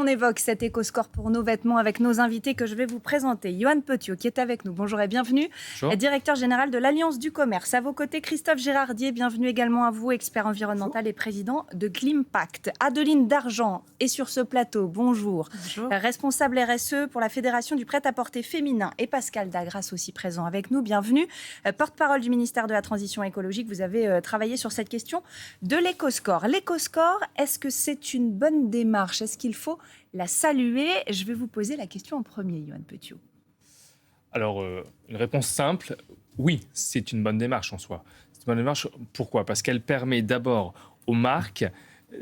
on évoque cet éco-score pour nos vêtements avec nos invités que je vais vous présenter. Yoann Petiot qui est avec nous. Bonjour et bienvenue. Bonjour. Directeur général de l'Alliance du commerce. À vos côtés, Christophe Gérardier. Bienvenue également à vous, expert environnemental et président de Klimpact. Adeline Dargent est sur ce plateau. Bonjour. Bonjour. Responsable RSE pour la Fédération du prêt-à-porter féminin. Et Pascal Dagras aussi présent avec nous. Bienvenue. Porte-parole du ministère de la Transition écologique. Vous avez travaillé sur cette question de l'éco-score. L'éco-score, est-ce que c'est une bonne démarche? Est-ce qu'il faut la saluer? Je vais vous poser la question en premier, Yoann Petiot. Alors, une réponse simple, oui, c'est une bonne démarche en soi. C'est une bonne démarche, pourquoi? Parce qu'elle permet d'abord aux marques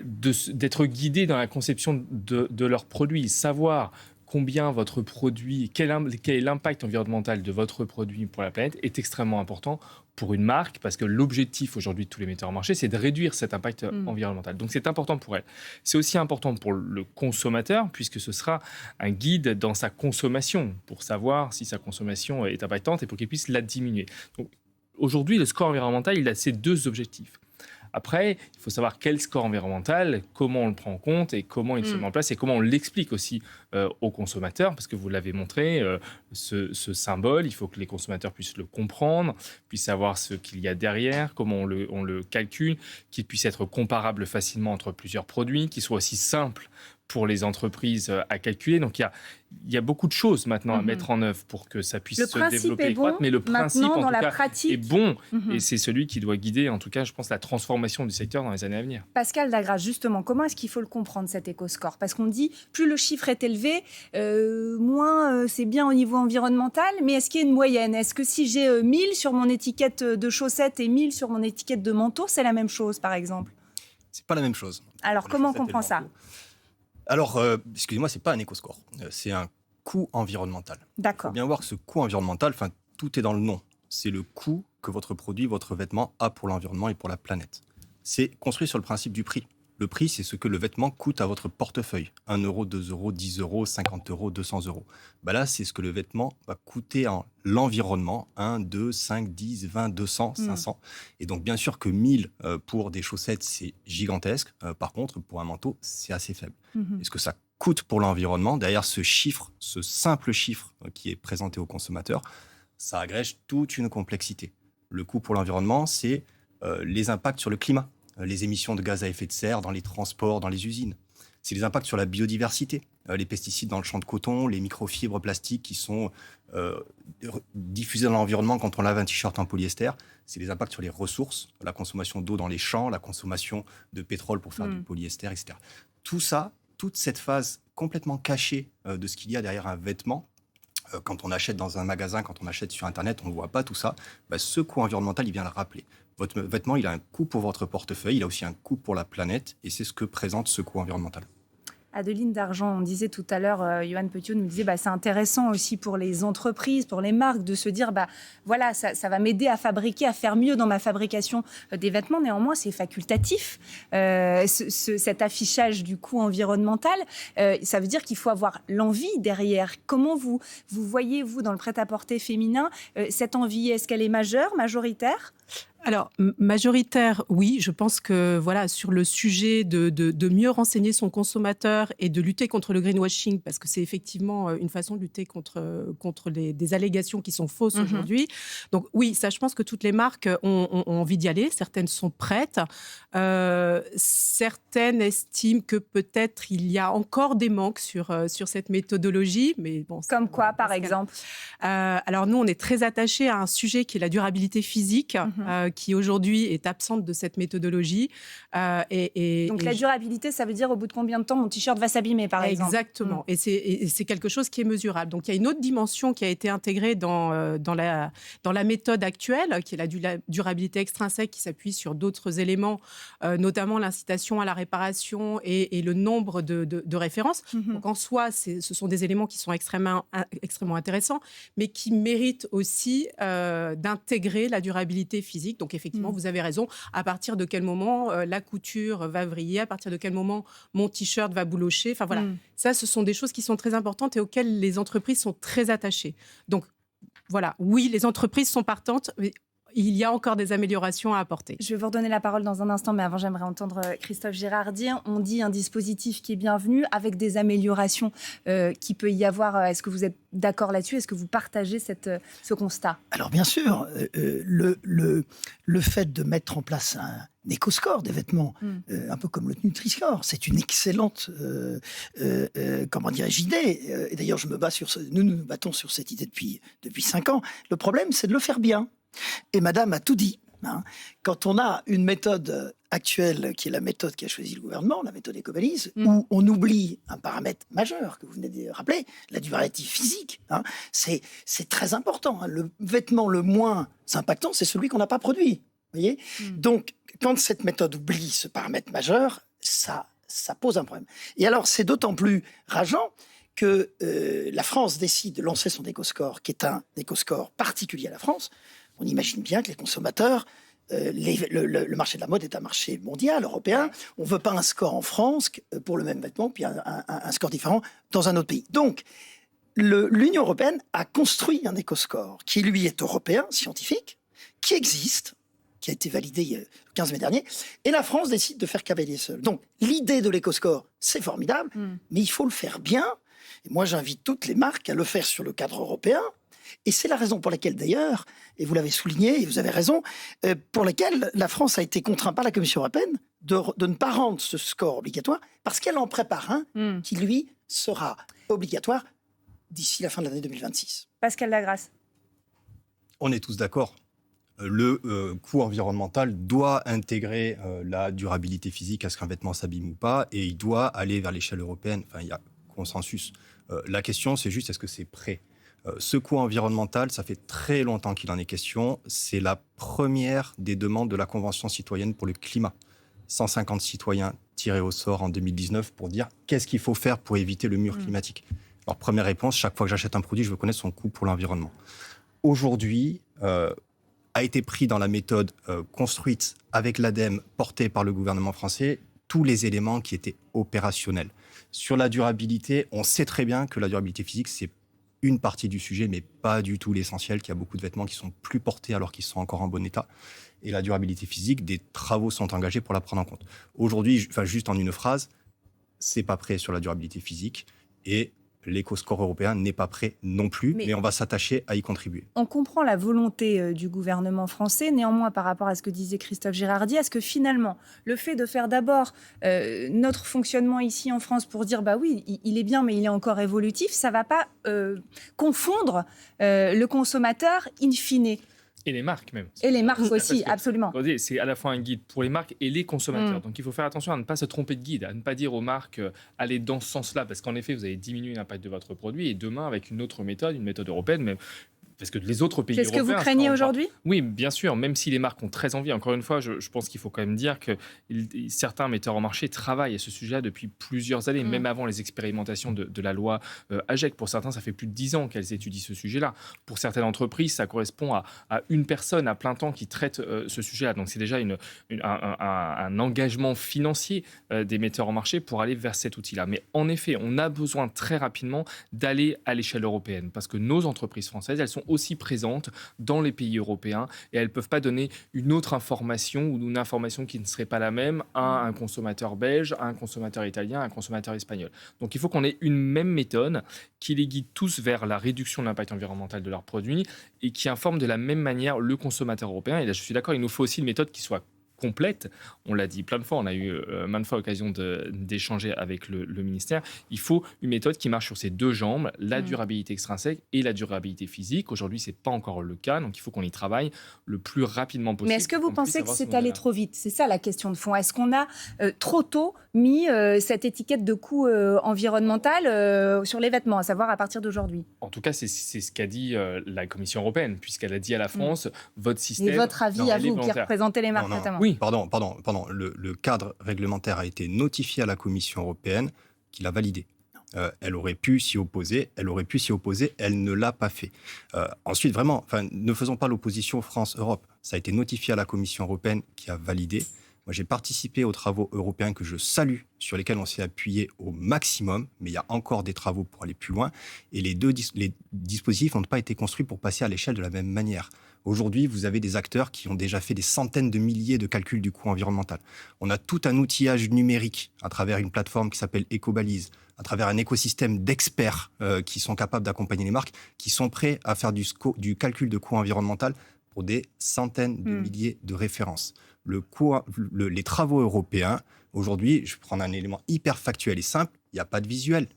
d'être guidées dans la conception de leurs produits, savoir combien votre produit, quel est l'impact environnemental de votre produit pour la planète est extrêmement important pour une marque, parce que l'objectif aujourd'hui de tous les metteurs en marché, c'est de réduire cet impact environnemental. Donc c'est important pour elle. C'est aussi important pour le consommateur, puisque ce sera un guide dans sa consommation, pour savoir si sa consommation est impactante et pour qu'il puisse la diminuer. Donc, aujourd'hui, le score environnemental, il a ces deux objectifs. Après, il faut savoir quel score environnemental, comment on le prend en compte et comment il se met en place et comment on l'explique aussi aux consommateurs, parce que vous l'avez montré, ce symbole, il faut que les consommateurs puissent le comprendre, puissent savoir ce qu'il y a derrière, comment on le calcule, qu'il puisse être comparable facilement entre plusieurs produits, qu'il soit aussi simple pour les entreprises à calculer. Donc, il y a beaucoup de choses maintenant à mettre en œuvre pour que ça puisse se développer et croître. Mais le principe, en tout cas, est bon. Et c'est celui qui doit guider, en tout cas, je pense, la transformation du secteur dans les années à venir. Pascal Dagras, justement, comment est-ce qu'il faut le comprendre, cet éco-score? Parce qu'on dit, plus le chiffre est élevé, moins c'est bien au niveau environnemental. Mais est-ce qu'il y a une moyenne? Est-ce que si j'ai 1000 sur mon étiquette de chaussettes et 1000 sur mon étiquette de manteau, c'est la même chose, par exemple? C'est pas la même chose. Alors, comment on comprend ça? Alors, excusez-moi, c'est pas un éco-score, c'est un coût environnemental. D'accord. Il faut bien voir que ce coût environnemental, tout est dans le nom. C'est le coût que votre produit, votre vêtement a pour l'environnement et pour la planète. C'est construit sur le principe du prix. Le prix, c'est ce que le vêtement coûte à votre portefeuille. 1 euro, 2 euros, 10 euros, 50 euros, 200 euros. Là, c'est ce que le vêtement va coûter en l'environnement. 1, 2, 5, 10, 20, 200, 500. Et donc, bien sûr que 1000 pour des chaussettes, c'est gigantesque. Par contre, pour un manteau, c'est assez faible. Est-ce que ça coûte pour l'environnement? Derrière ce chiffre, ce simple chiffre qui est présenté au consommateur, ça agrège toute une complexité. Le coût pour l'environnement, c'est les impacts sur le climat. Les émissions de gaz à effet de serre dans les transports, dans les usines. C'est les impacts sur la biodiversité, les pesticides dans le champ de coton, les microfibres plastiques qui sont diffusées dans l'environnement quand on lave un t-shirt en polyester. C'est les impacts sur les ressources, la consommation d'eau dans les champs, la consommation de pétrole pour faire du polyester, etc. Tout ça, toute cette phase complètement cachée de ce qu'il y a derrière un vêtement, quand on achète dans un magasin, quand on achète sur Internet, on ne voit pas tout ça. Ce coût environnemental, il vient le rappeler. Votre vêtement, il a un coût pour votre portefeuille, il a aussi un coût pour la planète, et c'est ce que présente ce coût environnemental. Adeline Dargent, on disait tout à l'heure, Yoann Petiot nous disait, c'est intéressant aussi pour les entreprises, pour les marques, de se dire, voilà, ça va m'aider à fabriquer, à faire mieux dans ma fabrication des vêtements. Néanmoins, c'est facultatif, cet affichage du coût environnemental. Ça veut dire qu'il faut avoir l'envie derrière. Comment vous voyez, vous, dans le prêt-à-porter féminin, cette envie? Est-ce qu'elle est majeure, majoritaire? Alors, majoritaire, oui. Je pense que sur le sujet de mieux renseigner son consommateur et de lutter contre le greenwashing, parce que c'est effectivement une façon de lutter contre des allégations qui sont fausses aujourd'hui. Donc oui, ça, je pense que toutes les marques ont envie d'y aller. Certaines sont prêtes. Certaines estiment que peut-être il y a encore des manques sur cette méthodologie. Mais bon, comme quoi, par exemple? Alors nous, on est très attachés à un sujet qui est la durabilité physique, qui aujourd'hui est absente de cette méthodologie. Donc la durabilité, ça veut dire au bout de combien de temps mon t-shirt va s'abîmer, par exemple? Exactement. Et c'est quelque chose qui est mesurable. Donc il y a une autre dimension qui a été intégrée dans la méthode actuelle, qui est la durabilité extrinsèque, qui s'appuie sur d'autres éléments, notamment l'incitation à la réparation et le nombre de références. Donc en soi, ce sont des éléments qui sont extrêmement intéressants, mais qui méritent aussi d'intégrer la durabilité physique. Donc effectivement, vous avez raison. À partir de quel moment la couture va vriller, à partir de quel moment mon t-shirt va boulocher. Enfin voilà, ça, ce sont des choses qui sont très importantes et auxquelles les entreprises sont très attachées. Donc voilà, oui, les entreprises sont partantes, mais il y a encore des améliorations à apporter. Je vais vous redonner la parole dans un instant, mais avant, j'aimerais entendre Christophe Girard dire. On dit un dispositif qui est bienvenu avec des améliorations qui peut y avoir. Est-ce que vous êtes d'accord là-dessus? Est-ce que vous partagez ce constat? Alors bien sûr, le fait de mettre en place un éco-score des vêtements, un peu comme le Nutri-Score, c'est une excellente idée. Et d'ailleurs, nous nous battons sur cette idée depuis 5 ans. Le problème, c'est de le faire bien. Et Madame a tout dit. Quand on a une méthode actuelle, qui est la méthode qu'a choisie le gouvernement, la méthode Ecobalise, où on oublie un paramètre majeur que vous venez de rappeler, la durabilité physique, c'est très important. Le vêtement le moins impactant, c'est celui qu'on n'a pas produit. Voyez. Donc, quand cette méthode oublie ce paramètre majeur, ça pose un problème. Et alors, c'est d'autant plus rageant que la France décide de lancer son éco-score, qui est un éco-score particulier à la France. On imagine bien que les consommateurs, le marché de la mode est un marché mondial, européen. On ne veut pas un score en France pour le même vêtement, puis un score différent dans un autre pays. Donc, l'Union européenne a construit un éco-score qui, lui, est européen, scientifique, qui existe, qui a été validé le 15 mai dernier, et la France décide de faire cavalier seul. Donc, l'idée de l'éco-score, c'est formidable, mais il faut le faire bien. Et moi, j'invite toutes les marques à le faire sur le cadre européen. Et c'est la raison pour laquelle, d'ailleurs, et vous l'avez souligné, et vous avez raison, pour laquelle la France a été contrainte par la Commission européenne de ne pas rendre ce score obligatoire, parce qu'elle en prépare un qui, lui, sera obligatoire d'ici la fin de l'année 2026. Pascal Lagrasse. On est tous d'accord. Le coût environnemental doit intégrer la durabilité physique à ce qu'un vêtement s'abîme ou pas, et il doit aller vers l'échelle européenne. Enfin, il y a consensus. La question, c'est juste, est-ce que c'est prêt ? Ce coût environnemental, ça fait très longtemps qu'il en est question. C'est la première des demandes de la Convention citoyenne pour le climat. 150 citoyens tirés au sort en 2019 pour dire qu'est-ce qu'il faut faire pour éviter le mur climatique. Alors, première réponse, chaque fois que j'achète un produit, je veux connaître son coût pour l'environnement. Aujourd'hui, a été pris dans la méthode construite avec l'ADEME, portée par le gouvernement français, tous les éléments qui étaient opérationnels. Sur la durabilité, on sait très bien que la durabilité physique, c'est une partie du sujet, mais pas du tout l'essentiel, qu'il y a beaucoup de vêtements qui sont plus portés alors qu'ils sont encore en bon état. Et la durabilité physique, des travaux sont engagés pour la prendre en compte. Aujourd'hui, juste en une phrase, c'est pas prêt sur la durabilité physique et l'éco-score européen n'est pas prêt non plus, mais on va s'attacher à y contribuer. On comprend la volonté du gouvernement français. Néanmoins, par rapport à ce que disait Christophe Girardi, est-ce que finalement, le fait de faire d'abord notre fonctionnement ici en France pour dire, bah oui, il est bien, mais il est encore évolutif, ça ne va pas confondre le consommateur in fine? Et les marques même. Et les marques aussi, absolument. C'est à la fois un guide pour les marques et les consommateurs. Donc il faut faire attention à ne pas se tromper de guide, à ne pas dire aux marques allez dans ce sens-là, parce qu'en effet, vous allez diminuer l'impact de votre produit et demain, avec une autre méthode, une méthode européenne, mais parce que les autres pays européens... C'est ce que vous craignez aujourd'hui ? Oui, bien sûr, même si les marques ont très envie. Encore une fois, je pense qu'il faut quand même dire que certains metteurs en marché travaillent à ce sujet depuis plusieurs années, même avant les expérimentations de la loi AGEC. Pour certains, ça fait plus de 10 ans qu'elles étudient ce sujet-là. Pour certaines entreprises, ça correspond à une personne à plein temps qui traite ce sujet-là. Donc c'est déjà un engagement financier des metteurs en marché pour aller vers cet outil-là. Mais en effet, on a besoin très rapidement d'aller à l'échelle européenne, parce que nos entreprises françaises, elles sont aussi présentes dans les pays européens et elles ne peuvent pas donner une autre information ou une information qui ne serait pas la même à un consommateur belge, à un consommateur italien, à un consommateur espagnol. Donc il faut qu'on ait une même méthode qui les guide tous vers la réduction de l'impact environnemental de leurs produits et qui informe de la même manière le consommateur européen. Et là, je suis d'accord, il nous faut aussi une méthode qui soit complète. On l'a dit plein de fois, on a eu maintes fois l'occasion d'échanger avec le ministère. Il faut une méthode qui marche sur ces deux jambes, la durabilité extrinsèque et la durabilité physique. Aujourd'hui, ce n'est pas encore le cas, donc il faut qu'on y travaille le plus rapidement possible. Mais est-ce que vous pensez que c'est allé trop vite ? C'est ça la question de fond. Est-ce qu'on a trop tôt mis cette étiquette de coût environnemental sur les vêtements, à savoir à partir d'aujourd'hui ? En tout cas, c'est ce qu'a dit la Commission européenne, puisqu'elle a dit à la France, votre système... Et votre avis à vous, qui représentez les marques notamment ? Oui. Pardon. Le cadre réglementaire a été notifié à la Commission européenne, qui l'a validé. Elle aurait pu s'y opposer, elle ne l'a pas fait. Ensuite, vraiment, ne faisons pas l'opposition France-Europe. Ça a été notifié à la Commission européenne, qui a validé. Moi, j'ai participé aux travaux européens que je salue, sur lesquels on s'est appuyé au maximum, mais il y a encore des travaux pour aller plus loin. Et les dispositifs n'ont pas été construits pour passer à l'échelle de la même manière. Aujourd'hui, vous avez des acteurs qui ont déjà fait des centaines de milliers de calculs du coût environnemental. On a tout un outillage numérique à travers une plateforme qui s'appelle Ecobalise, à travers un écosystème d'experts qui sont capables d'accompagner les marques, qui sont prêts à faire du calcul de coût environnemental pour des centaines de milliers de références. Les travaux européens, aujourd'hui, je vais prendre un élément hyper factuel et simple, il n'y a pas de visuel.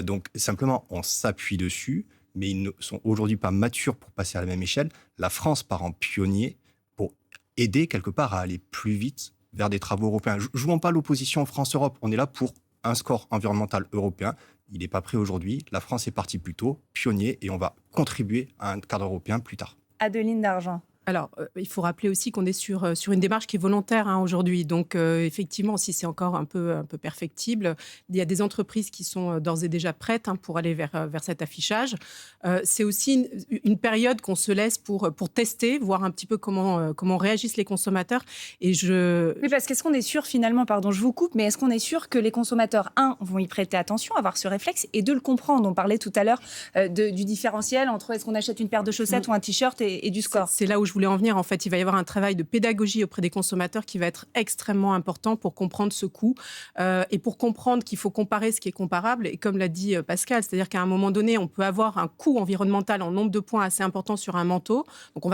Donc, simplement, on s'appuie dessus, mais ils ne sont aujourd'hui pas matures pour passer à la même échelle. La France part en pionnier pour aider, quelque part, à aller plus vite vers des travaux européens. Jouons pas l'opposition France-Europe. On est là pour un score environnemental européen. Il n'est pas prêt aujourd'hui. La France est partie plus tôt, pionnier, et on va contribuer à un cadre européen plus tard. Adeline Dargent. Alors, il faut rappeler aussi qu'on est sur une démarche qui est volontaire aujourd'hui. Donc, effectivement, si c'est encore un peu perfectible, il y a des entreprises qui sont d'ores et déjà prêtes pour aller vers cet affichage. C'est aussi une période qu'on se laisse pour tester, voir un petit peu comment réagissent les consommateurs. Oui, parce qu'est-ce qu'on est sûr finalement, pardon, je vous coupe, mais est-ce qu'on est sûr que les consommateurs, vont y prêter attention, avoir ce réflexe, et de le comprendre? On parlait tout à l'heure du différentiel entre est-ce qu'on achète une paire de chaussettes ou un t-shirt et du score. C'est là où je voulais en venir. En fait, il va y avoir un travail de pédagogie auprès des consommateurs qui va être extrêmement important pour comprendre ce coût et pour comprendre qu'il faut comparer ce qui est comparable. Et comme l'a dit Pascal, c'est-à-dire qu'à un moment donné, on peut avoir un coût environnemental en nombre de points assez important sur un manteau. Donc,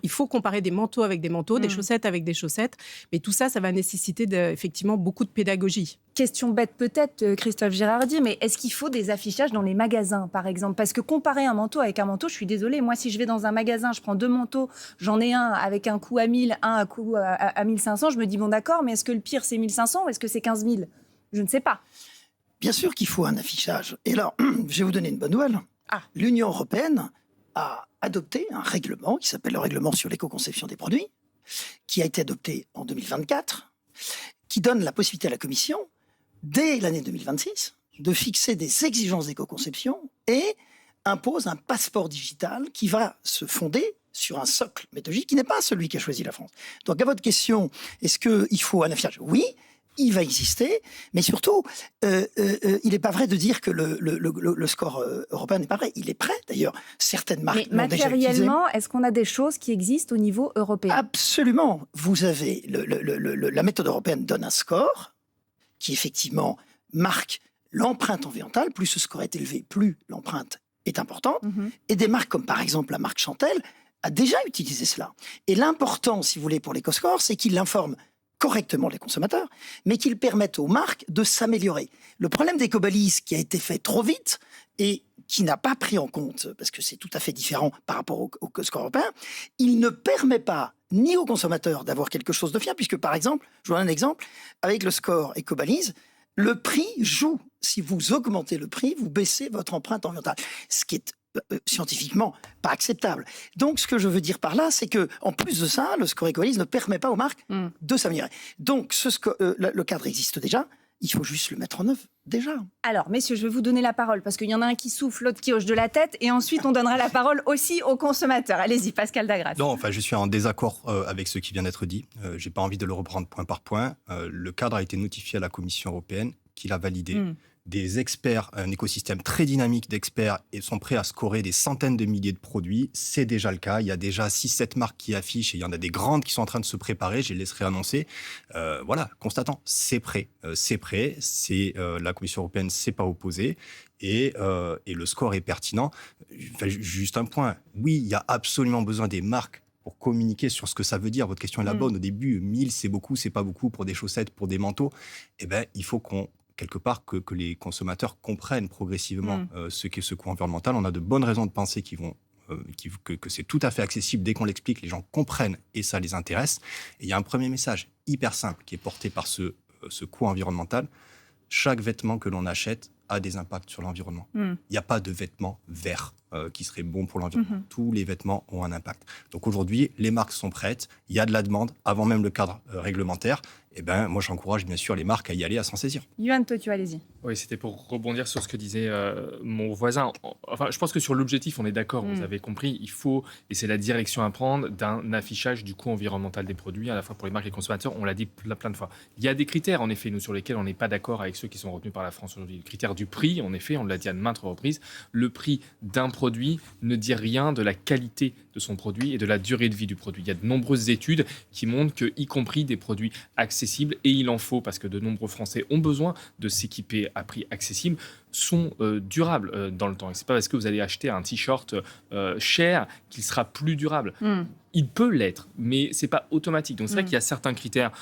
il faut comparer des manteaux avec des manteaux, des chaussettes avec des chaussettes. Mais tout ça, ça va nécessiter effectivement beaucoup de pédagogie. Question bête peut-être, Christophe Girardi, mais est-ce qu'il faut des affichages dans les magasins, par exemple? Parce que comparer un manteau avec un manteau, je suis désolée, moi, si je vais dans un magasin, je prends 2 manteaux, j'en ai un avec un coût à 1000, un à coût à 1500, je me dis, bon d'accord, mais est-ce que le pire, c'est 1500 ou est-ce que c'est 15 000? Je ne sais pas. Bien sûr qu'il faut un affichage. Et alors, je vais vous donner une bonne nouvelle. L'Union européenne a adopté un règlement qui s'appelle le règlement sur l'éco-conception des produits, qui a été adopté en 2024, qui donne la possibilité à la Commission, dès l'année 2026, de fixer des exigences d'éco-conception et impose un passeport digital qui va se fonder sur un socle méthodologique qui n'est pas celui qu'a choisi la France. Donc à votre question, est-ce qu'il faut un affichage? Oui, il va exister, mais surtout, il n'est pas vrai de dire que le score européen n'est pas prêt. Il est prêt, d'ailleurs. Certaines marques l'ont déjà utilisé. Matériellement, est-ce qu'on a des choses qui existent au niveau européen? Absolument. Vous avez la méthode européenne donne un score qui effectivement marque l'empreinte environnementale. Plus ce score est élevé, plus l'empreinte est importante. Et des marques comme par exemple la marque Chantel a déjà utilisé cela. Et l'important, si vous voulez, pour l'éco-score, c'est qu'il informe correctement les consommateurs, mais qu'ils permettent aux marques de s'améliorer. Le problème d'Ecobalise qui a été fait trop vite et qui n'a pas pris en compte, parce que c'est tout à fait différent par rapport au score européen, il ne permet pas ni aux consommateurs d'avoir quelque chose de fiable, puisque par exemple, je vous donne un exemple, avec le score Ecobalise, le prix joue. Si vous augmentez le prix, vous baissez votre empreinte environnementale, ce qui est scientifiquement pas acceptable. Donc, ce que je veux dire par là, c'est que en plus de ça, le score Ecobalise ne permet pas aux marques de s'améliorer. Donc, le cadre existe déjà. Il faut juste le mettre en œuvre déjà. Alors, messieurs, je vais vous donner la parole parce qu'il y en a un qui souffle, l'autre qui hoche de la tête, et ensuite on donnera la parole aussi aux consommateurs. Allez-y, Pascal Dagras. Non, je suis en désaccord avec ce qui vient d'être dit. J'ai pas envie de le reprendre point par point. Le cadre a été notifié à la Commission européenne, qui l'a validé. Des experts, un écosystème très dynamique d'experts et sont prêts à scorer des centaines de milliers de produits. C'est déjà le cas. Il y a déjà 6-7 marques qui affichent et il y en a des grandes qui sont en train de se préparer. Je les laisserai annoncer. Voilà, constatant, c'est prêt. C'est prêt. La Commission européenne ne s'est pas opposée et le score est pertinent. Juste un point. Oui, il y a absolument besoin des marques pour communiquer sur ce que ça veut dire. Votre question est la bonne. Au début, 1000, c'est beaucoup, c'est pas beaucoup pour des chaussettes, pour des manteaux. Eh bien, il faut quelque part que les consommateurs comprennent progressivement ce qu'est ce coût environnemental. On a de bonnes raisons de penser que c'est tout à fait accessible. Dès qu'on l'explique, les gens comprennent et ça les intéresse. Et il y a un premier message hyper simple qui est porté par ce coût environnemental. Chaque vêtement que l'on achète a des impacts sur l'environnement. Il n'y a pas de vêtements verts qui seraient bons pour l'environnement. Tous les vêtements ont un impact. Donc aujourd'hui, les marques sont prêtes. Il y a de la demande avant même le cadre réglementaire. Eh ben, moi, j'encourage bien sûr les marques à y aller, à s'en saisir. Yoann Totio, allez-y. Oui, c'était pour rebondir sur ce que disait mon voisin. Enfin, je pense que sur l'objectif, on est d'accord, vous avez compris. Il faut, et c'est la direction à prendre, d'un affichage du coût environnemental des produits, à la fois pour les marques et les consommateurs. On l'a dit plein de fois. Il y a des critères, en effet, nous, sur lesquels on n'est pas d'accord avec ceux qui sont retenus par la France aujourd'hui. Le critère du prix, en effet, on l'a dit à maintes reprises. Le prix d'un produit ne dit rien de la qualité de son produit et de la durée de vie du produit. Il y a de nombreuses études qui montrent que, y compris des produits accessibles, et il en faut parce que de nombreux Français ont besoin de s'équiper à prix accessible, sont durables dans le temps. Et c'est pas parce que vous allez acheter un t-shirt cher qu'il sera plus durable. Il peut l'être, mais c'est pas automatique. Donc c'est vrai qu'il y a certains critères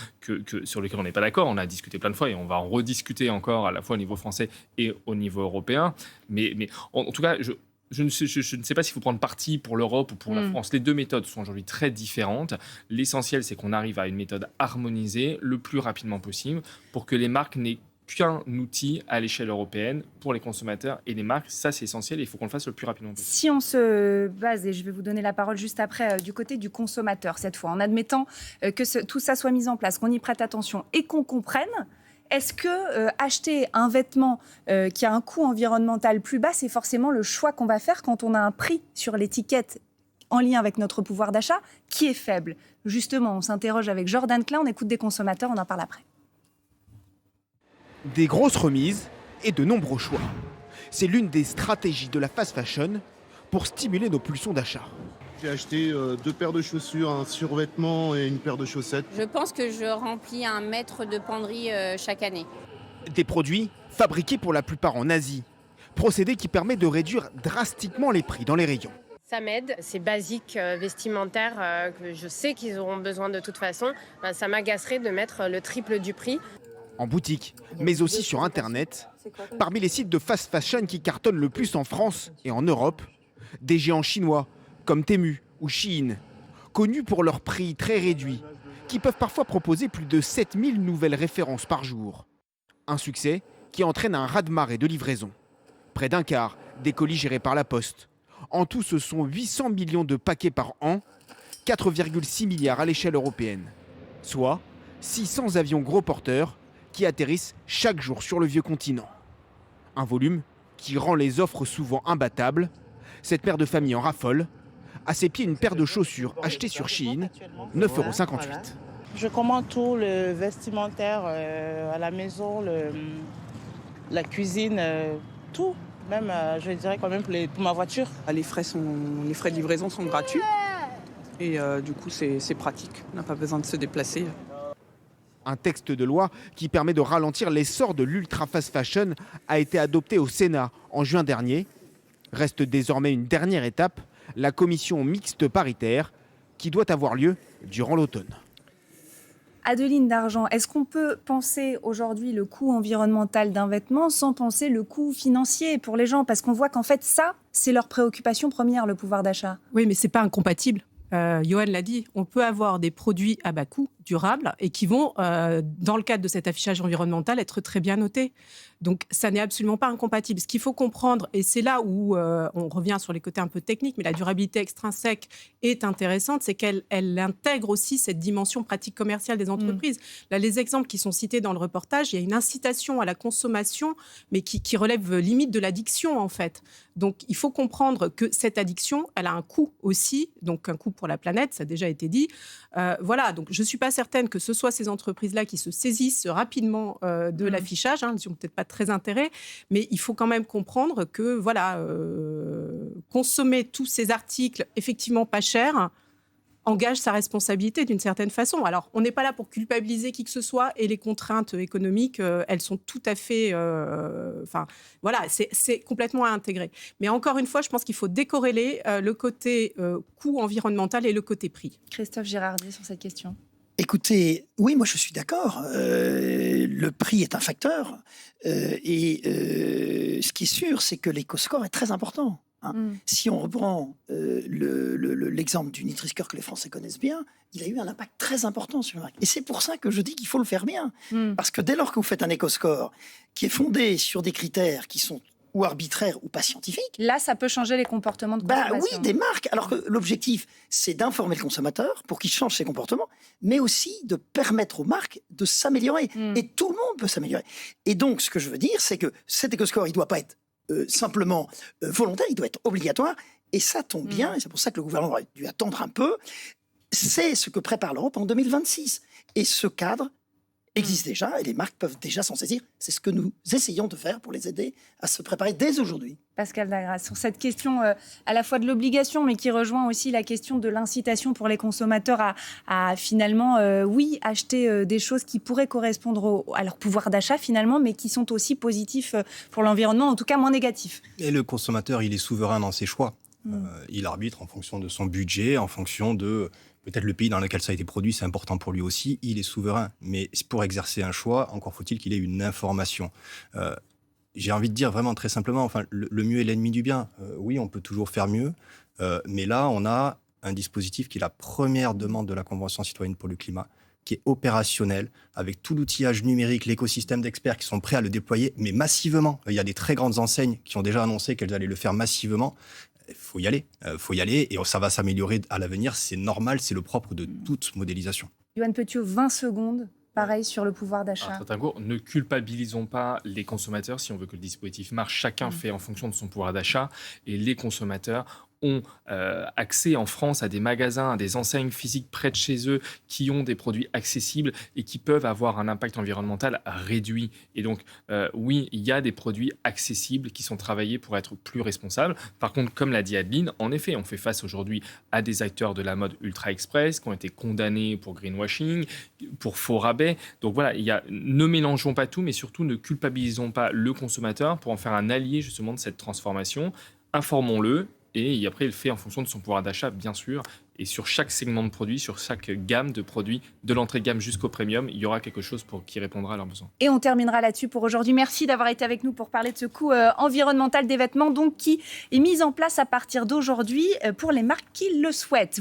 sur lesquels on n'est pas d'accord. On a discuté plein de fois et on va en rediscuter encore à la fois au niveau français et au niveau européen. Mais en tout cas, je ne sais pas s'il faut prendre parti pour l'Europe ou pour la France. Les deux méthodes sont aujourd'hui très différentes. L'essentiel, c'est qu'on arrive à une méthode harmonisée le plus rapidement possible pour que les marques n'aient qu'un outil à l'échelle européenne pour les consommateurs et les marques. Ça, c'est essentiel et il faut qu'on le fasse le plus rapidement possible. Si on se base, et je vais vous donner la parole juste après, du côté du consommateur cette fois, en admettant que tout ça soit mis en place, qu'on y prête attention et qu'on comprenne, est-ce que acheter un vêtement qui a un coût environnemental plus bas, c'est forcément le choix qu'on va faire quand on a un prix sur l'étiquette en lien avec notre pouvoir d'achat qui est faible? Justement, on s'interroge avec Jordan Klein, on écoute des consommateurs, on en parle après. Des grosses remises et de nombreux choix. C'est l'une des stratégies de la fast fashion pour stimuler nos pulsions d'achat. J'ai acheté 2 paires de chaussures, un survêtement et une paire de chaussettes. Je pense que je remplis 1 mètre de penderie chaque année. Des produits fabriqués pour la plupart en Asie. Procédé qui permet de réduire drastiquement les prix dans les rayons. Ça m'aide, c'est basique vestimentaire que je sais qu'ils auront besoin de toute façon. Ça m'agacerait de mettre le triple du prix. En boutique, mais aussi sur Internet. Parmi les sites de fast fashion qui cartonnent le plus en France et en Europe, des géants chinois comme Temu ou Shein, connus pour leurs prix très réduits, qui peuvent parfois proposer plus de 7000 nouvelles références par jour. Un succès qui entraîne un raz-de-marée de livraison. Près d'un quart des colis gérés par la Poste. En tout, ce sont 800 millions de paquets par an, 4,6 milliards à l'échelle européenne. Soit 600 avions gros porteurs qui atterrissent chaque jour sur le vieux continent. Un volume qui rend les offres souvent imbattables. Cette mère de famille en raffole. À ses pieds, une paire de chaussures achetée sur Shein, 9,58 €. Je commande tout, le vestimentaire à la maison, la cuisine, tout. Même, je dirais quand même pour ma voiture. Les frais de livraison sont gratuits. Et du coup, c'est pratique. On n'a pas besoin de se déplacer. Un texte de loi qui permet de ralentir l'essor de l'ultra fast fashion a été adopté au Sénat en juin dernier. Reste désormais une dernière étape, la commission mixte paritaire, qui doit avoir lieu durant l'automne. Adeline Dargent, est-ce qu'on peut penser aujourd'hui le coût environnemental d'un vêtement sans penser le coût financier pour les gens? Parce qu'on voit qu'en fait, ça, c'est leur préoccupation première, le pouvoir d'achat. Oui, mais ce n'est pas incompatible. Yoann l'a dit, on peut avoir des produits à bas coût, durables, et qui vont, dans le cadre de cet affichage environnemental, être très bien notés. Donc, ça n'est absolument pas incompatible. Ce qu'il faut comprendre, et c'est là où on revient sur les côtés un peu techniques, mais la durabilité extrinsèque est intéressante, c'est qu'elle intègre aussi cette dimension pratique commerciale des entreprises. Là, les exemples qui sont cités dans le reportage, il y a une incitation à la consommation, mais qui relève limite de l'addiction, en fait. Donc, il faut comprendre que cette addiction, elle a un coût aussi, donc un coût pour la planète, ça a déjà été dit. Voilà, donc je ne suis pas certaine que ce soit ces entreprises-là qui se saisissent rapidement de l'affichage, elles n'ont peut-être pas très intérêt, mais il faut quand même comprendre que voilà, consommer tous ces articles effectivement pas chers engage sa responsabilité d'une certaine façon. Alors, on n'est pas là pour culpabiliser qui que ce soit, et les contraintes économiques, elles sont tout à fait... voilà, c'est complètement à intégrer. Mais encore une fois, je pense qu'il faut décorréler le côté coût environnemental et le côté prix. Christophe Girardi, sur cette question. Écoutez, oui, moi je suis d'accord. Le prix est un facteur. Ce qui est sûr, c'est que l'éco-score est très important. Si on reprend l'exemple du Nutri-Score que les Français connaissent bien, il a eu un impact très important sur le marché. Et c'est pour ça que je dis qu'il faut le faire bien. Parce que dès lors que vous faites un éco-score qui est fondé sur des critères qui sont ou arbitraires ou pas scientifiques... Là, ça peut changer les comportements de consommation. Oui, des marques. Alors que l'objectif, c'est d'informer le consommateur pour qu'il change ses comportements, mais aussi de permettre aux marques de s'améliorer. Et tout le monde peut s'améliorer. Et donc, ce que je veux dire, c'est que cet éco-score, il ne doit pas être simplement volontaire, il doit être obligatoire, et ça tombe bien, et c'est pour ça que le gouvernement a dû attendre un peu. C'est ce que prépare l'Europe en 2026. Et ce cadre existe déjà et les marques peuvent déjà s'en saisir. C'est ce que nous essayons de faire pour les aider à se préparer dès aujourd'hui. Pascal Dagras, sur cette question à la fois de l'obligation, mais qui rejoint aussi la question de l'incitation pour les consommateurs à finalement, acheter des choses qui pourraient correspondre à leur pouvoir d'achat finalement, mais qui sont aussi positifs pour l'environnement, en tout cas moins négatifs. Et le consommateur, il est souverain dans ses choix. Il arbitre en fonction de son budget, en fonction de peut-être le pays dans lequel ça a été produit, c'est important pour lui aussi. Il est souverain. Mais pour exercer un choix, encore faut-il qu'il ait une information. J'ai envie de dire vraiment très simplement, le mieux est l'ennemi du bien. Oui, on peut toujours faire mieux. Mais là, on a un dispositif qui est la première demande de la Convention citoyenne pour le climat, qui est opérationnel, avec tout l'outillage numérique, l'écosystème d'experts qui sont prêts à le déployer, mais massivement. Il y a des très grandes enseignes qui ont déjà annoncé qu'elles allaient le faire massivement. Il faut y aller, et ça va s'améliorer à l'avenir. C'est normal, c'est le propre de toute modélisation. Yoann Petiot, 20 secondes. Pareil sur le pouvoir d'achat. Ne culpabilisons pas les consommateurs si on veut que le dispositif marche. Chacun fait en fonction de son pouvoir d'achat et les consommateurs ont accès en France à des magasins, à des enseignes physiques près de chez eux qui ont des produits accessibles et qui peuvent avoir un impact environnemental réduit. Et donc, oui, il y a des produits accessibles qui sont travaillés pour être plus responsables. Par contre, comme l'a dit Adeline, en effet, on fait face aujourd'hui à des acteurs de la mode ultra express qui ont été condamnés pour greenwashing, pour faux rabais. Donc voilà, ne mélangeons pas tout, mais surtout ne culpabilisons pas le consommateur pour en faire un allié justement de cette transformation. Informons-le. Et après, il fait en fonction de son pouvoir d'achat, bien sûr. Et sur chaque segment de produits, sur chaque gamme de produits, de l'entrée de gamme jusqu'au premium, il y aura quelque chose qui répondra à leurs besoins. Et on terminera là-dessus pour aujourd'hui. Merci d'avoir été avec nous pour parler de ce coût environnemental des vêtements, donc qui est mis en place à partir d'aujourd'hui pour les marques qui le souhaitent.